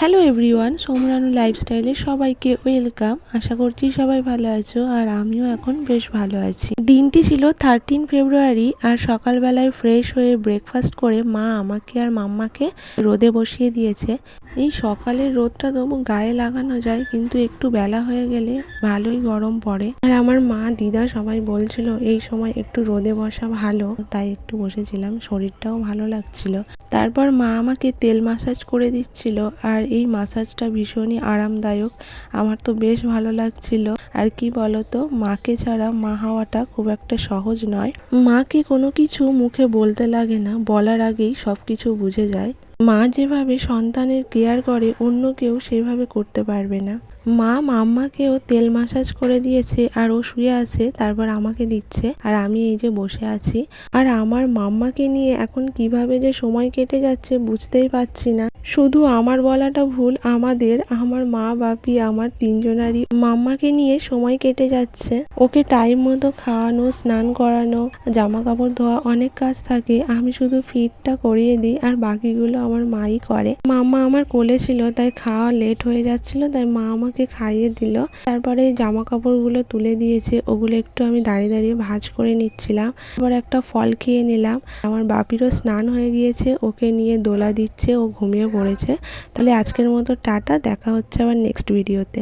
Hello everyone, সোমরানু লাইফস্টাইলে সবাইকে welcome. আশা করছি সবাই ভালো আছো, আর আমিও এখন বেশ ভালো আছি। দিনটি ছিল 13 ফেব্রুয়ারি, আর সকালবেলায় ফ্রেশ হয়ে ব্রেকফাস্ট করে মা আমাকে আর মাম্মাকে রোদে বসিয়ে দিয়েছে। এই সকালের রোদটা তবু গায়ে লাগানো যায়, কিন্তু একটু বেলা হয়ে গেলে ভালোই গরম পড়ে। আর আমার মা দিদা সবাই বলছিল এই সময় একটু রোদে বসা ভালো, তাই একটু বসেছিলাম, শরীরটাও ভালো লাগছিল। তারপর মা আমাকে তেল মাসাজ করে দিচ্ছিল, আর এই মাসাজটা ভীষণই আরামদায়ক। আমার তো বেশ ভালো লাগছিল। আর কি বলতো, মাকে ছাড়া মা হওয়াটা খুব একটা সহজ নয়। মাকে কোনো কিছু মুখে বলতে লাগে না, বলার আগেই সব কিছু বুঝে যায়। মা যেভাবে সন্তানের কেয়ার করে অন্য কেউ সেভাবে করতে পারবে না। মা মাম্মাকেও তেল মাসাজ করে দিয়েছে, আর ও শুয়ে আছে, তারপর আমাকে দিচ্ছে, আর আমি এই যে বসে আছি। আর আমার মাম্মাকে নিয়ে এখন কিভাবে যে সময় কেটে যাচ্ছে বুঝতেই পারছি না। শুধু আমার বলাটা ভুল, আমার মা বাপি আমার তিনজনারই মাম্মাকে নিয়ে সময় কেটে যাচ্ছে। ওকে টাইম মতো খাওয়ানো, স্নান করানো, জামা কাপড় ধোয়া, অনেক কাজ থাকে। আমি শুধু ফিটটা করিয়ে দিই, আর বাকিগুলো আমার মাই করে। মাম্মা আমার কোলে ছিল, তাই খাওয়া লেট হয়ে যাচ্ছিল, তাই মা আমাকে খাইয়ে দিল। তারপরে জামা কাপড়গুলো তুলে দিয়েছে, ওগুলো একটু আমি দাঁড়িয়ে দাঁড়িয়ে ভাঁজ করে নিচ্ছিলাম। তারপর একটা ফল খেয়ে নিলাম। আমার বাপিরও স্নান হয়ে গিয়েছে, ওকে নিয়ে দোলা দিচ্ছে, ও ঘুমিয়ে পড়েছে। তাহলে আজকের মতো টাটা, দেখা হচ্ছে আবার নেক্সট ভিডিওতে।